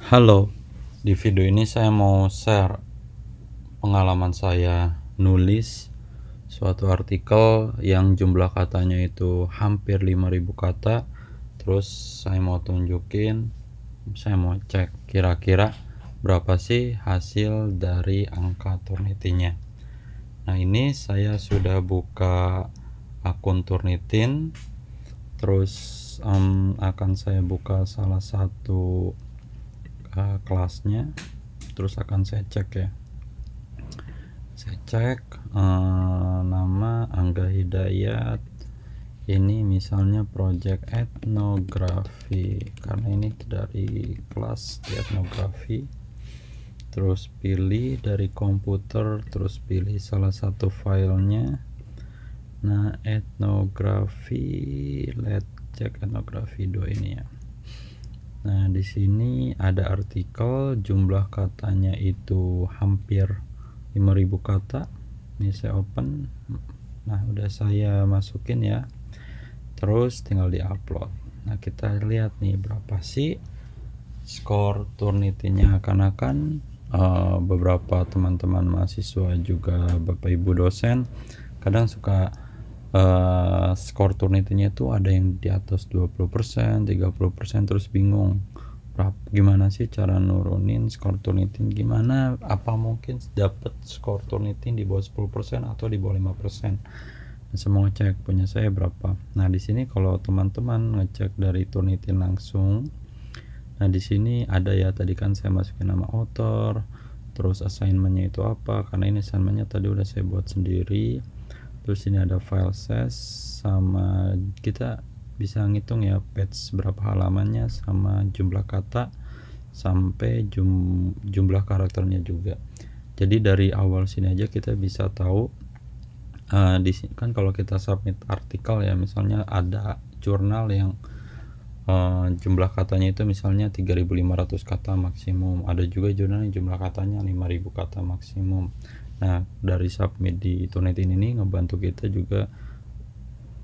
Halo, di video ini saya mau share pengalaman saya nulis suatu artikel yang jumlah katanya itu hampir 5.000 kata. Terus saya mau tunjukin, saya mau cek kira-kira berapa sih hasil dari angka Turnitin-nya. Nah, ini saya sudah buka akun Turnitin. Terus akan saya buka salah satu kelasnya, terus akan saya cek ya. Saya cek nama Angga Hidayat, ini misalnya project etnografi, karena ini dari kelas di etnografi. Terus pilih dari komputer, terus pilih salah satu filenya. Nah, etnografi, let's cek etnografi 2 ini ya. Nah, di sini ada artikel, jumlah katanya itu hampir 5.000 kata. Ini saya open. Nah, udah saya masukin ya. Terus tinggal di-upload. Nah, kita lihat nih berapa sih skor Turnitin-nya. Akan beberapa teman-teman mahasiswa juga Bapak Ibu dosen kadang suka skor Turnitin-nya itu ada yang di atas 20%, 30%, terus bingung gimana sih cara nurunin skor Turnitin, gimana, apa mungkin dapat skor Turnitin di bawah 10% atau di bawah 5%. Saya mau ngecek punya saya berapa. Nah, di sini kalau teman-teman ngecek dari Turnitin langsung, nah di sini ada ya, tadi kan saya masukin nama author, terus assignmentnya itu apa, karena ini assignmentnya tadi udah saya buat sendiri. Terus ini ada file size, sama kita bisa ngitung ya page berapa halamannya, sama jumlah kata, sampai jumlah karakternya juga. Jadi dari awal sini aja kita bisa tahu. Di sini kan kalau kita submit artikel ya, misalnya ada jurnal yang jumlah katanya itu misalnya 3.500 kata maksimum, ada juga jurnal yang jumlah katanya 5.000 kata maksimum. Nah, dari submit di Turnitin ini ngebantu kita juga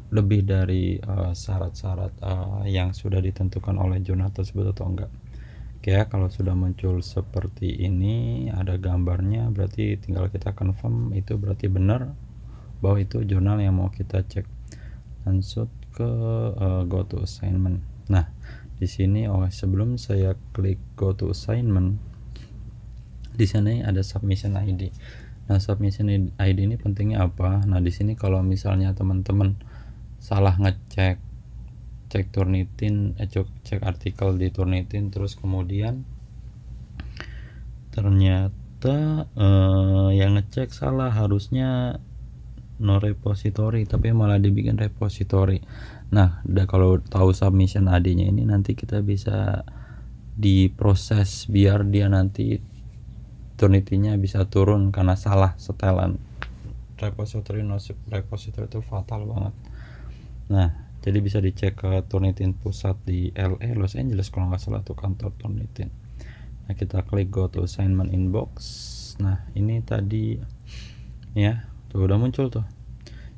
lebih dari syarat-syarat yang sudah ditentukan oleh jurnal tersebut atau enggak. Oke ya, kalau sudah muncul seperti ini ada gambarnya, berarti tinggal kita confirm itu berarti benar bahwa itu jurnal yang mau kita cek. Lanjut ke go to assignment. Nah, di sini sebelum saya klik go to assignment, di sini ada submission ID. Nah, submission ID ini pentingnya apa? Nah, di sini kalau misalnya teman-teman salah cek Turnitin, cek artikel di Turnitin, terus kemudian ternyata yang ngecek salah, harusnya no repository tapi malah dibikin repository. Nah, kalau tahu submission ID-nya ini, nanti kita bisa diproses biar dia nanti Turnitin-nya bisa turun karena salah setelan. Repository itu fatal banget. Nah, jadi bisa dicek ke Turnitin pusat di LA, Los Angeles kalau nggak salah tuh kantor Turnitin. Nah, kita klik go to assignment inbox. Nah, ini tadi ya, tuh udah muncul tuh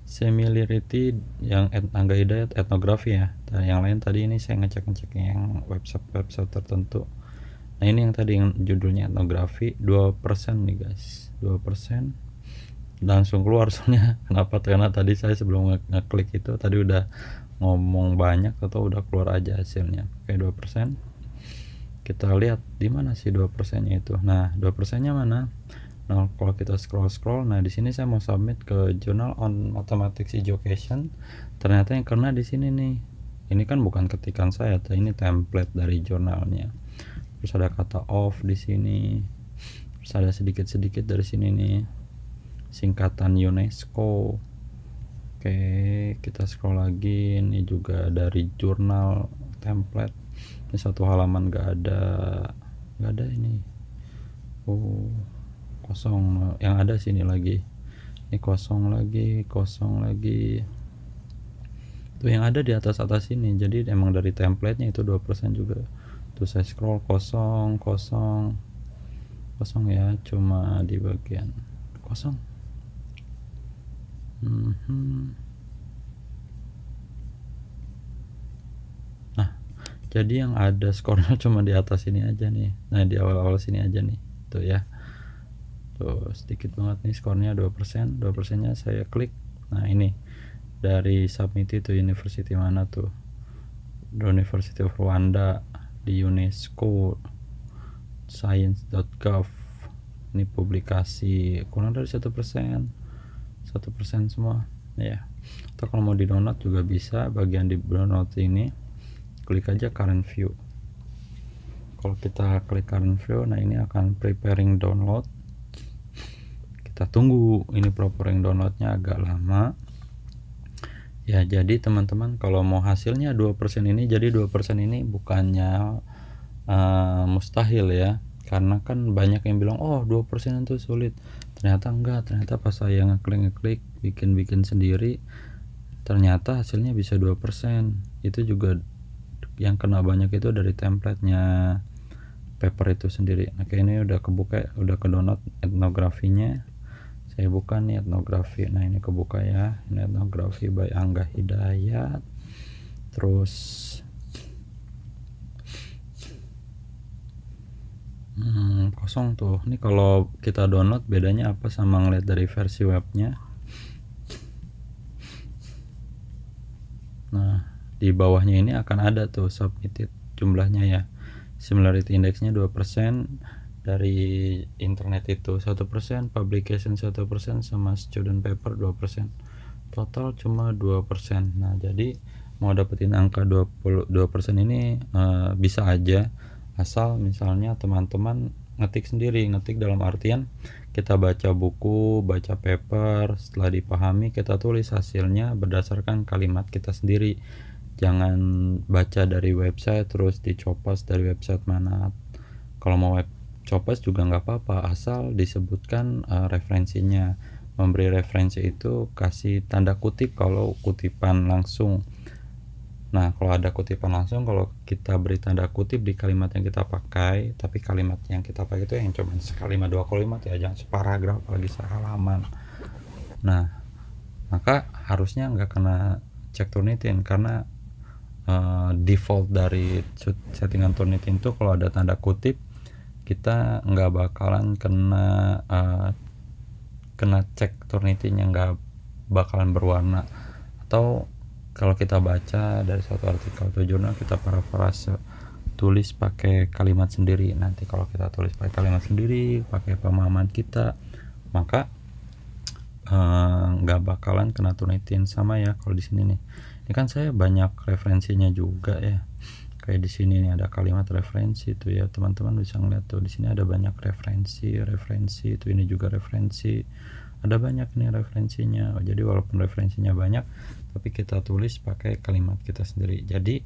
similarity yang Angga Hidayat etnografi ya. Dan yang lain tadi ini saya ngecek yang website tertentu. Nah, ini yang tadi yang judulnya etnografi 2% nih guys, 2% langsung keluar soalnya. Kenapa? Karena tadi saya sebelum ngeklik itu tadi udah ngomong banyak atau udah keluar aja hasilnya. Oke, 2%. Kita lihat di mana sih 2%-nya itu. Nah, 2%-nya mana? Nah, kalau kita scroll, nah di sini saya mau submit ke Journal on Mathematics Education. Ternyata yang kena di sini nih. Ini kan bukan ketikan saya, tapi ini template dari jurnalnya. Terus ada kata off di sini. Terus ada sedikit-sedikit dari sini nih, singkatan UNESCO. Oke, kita scroll lagi. Ini juga dari jurnal template. Ini satu halaman nggak ada ini. Oh, kosong. Yang ada sini lagi, ini kosong lagi tuh, yang ada di atas ini. Jadi emang dari templatenya itu 2% juga tuh. Saya scroll kosong ya, cuma di bagian kosong. Nah, Jadi yang ada skornya cuma di atas ini aja nih. Nah, di awal-awal sini aja nih. Tuh ya. Tuh sedikit banget nih skornya 2%. 2%-nya saya klik. Nah, ini dari submit itu university mana tuh? The University of Rwanda, di UNESCO, science.gov. Ini publikasi kurang dari 1%. 1% semua ya. Atau kalau mau di download juga bisa, bagian di download ini klik aja current view. Kalau kita klik current view, nah ini akan preparing download. Kita tunggu ini preparing downloadnya agak lama ya. Jadi teman-teman kalau mau hasilnya 2% ini, jadi 2% ini bukannya mustahil ya, karena kan banyak yang bilang oh 2% itu sulit. Ternyata enggak, ternyata pas saya ngeklik bikin sendiri, ternyata hasilnya bisa 2%. Itu juga yang kena banyak itu dari template-nya paper itu sendiri. Nah, kayak ini udah kebuka, udah ke download etnografinya. Saya buka nih etnografi. Nah, ini kebuka ya. Ini etnografi by Angga Hidayat. Terus kosong tuh. Ini kalau kita download bedanya apa sama ngeliat dari versi webnya? Nah, di bawahnya ini akan ada tuh submitted jumlahnya ya. Similarity indexnya 2%, dari internet itu 1%, publication 1%, sama student paper 2%. Total cuma 2%. Nah, jadi mau dapetin angka 22% ini bisa aja, asal misalnya teman-teman ngetik sendiri. Ngetik dalam artian kita baca buku, baca paper, setelah dipahami kita tulis hasilnya berdasarkan kalimat kita sendiri. Jangan baca dari website terus dicopos dari website mana. Kalau mau web copos juga nggak apa-apa, asal disebutkan referensinya. Memberi referensi itu kasih tanda kutip kalau kutipan langsung. Nah, kalau ada kutipan langsung, kalau kita beri tanda kutip di kalimat yang kita pakai, tapi kalimat yang kita pakai itu yang cuma sekalimat, dua kalimat ya, jangan separagraf apalagi sehalaman. Nah, maka harusnya nggak kena cek Turnitin, karena default dari settingan Turnitin itu kalau ada tanda kutip kita nggak bakalan kena cek Turnitinnya, nggak bakalan berwarna. Atau kalau kita baca dari satu artikel atau jurnal, kita parafrase, tulis pakai kalimat sendiri. Nanti kalau kita tulis pakai kalimat sendiri, pakai pemahaman kita, maka nggak bakalan kena Turnitin. Sama ya kalau di sini nih, ini kan saya banyak referensinya juga ya. Kayak di sini nih ada kalimat referensi tuh ya, teman-teman bisa ngeliat tuh, di sini ada banyak referensi itu, ini juga referensi, ada banyak nih referensinya. Jadi walaupun referensinya banyak, tapi kita tulis pakai kalimat kita sendiri. Jadi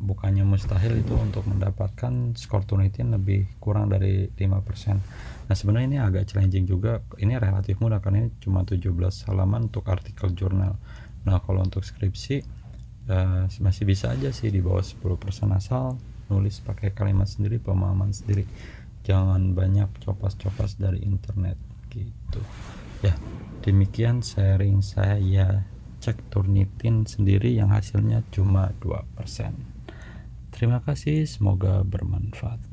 bukannya mustahil itu untuk mendapatkan skor Turnitin lebih kurang dari 5%. Nah, sebenarnya ini agak challenging juga. Ini relatif mudah karena ini cuma 17 halaman untuk artikel jurnal. Nah, kalau untuk skripsi masih bisa aja sih di bawah 10%, asal nulis pakai kalimat sendiri, pemahaman sendiri. Jangan banyak copas-copas dari internet gitu. Ya, demikian sharing saya cek Turnitin sendiri yang hasilnya cuma 2%. Terima kasih, semoga bermanfaat.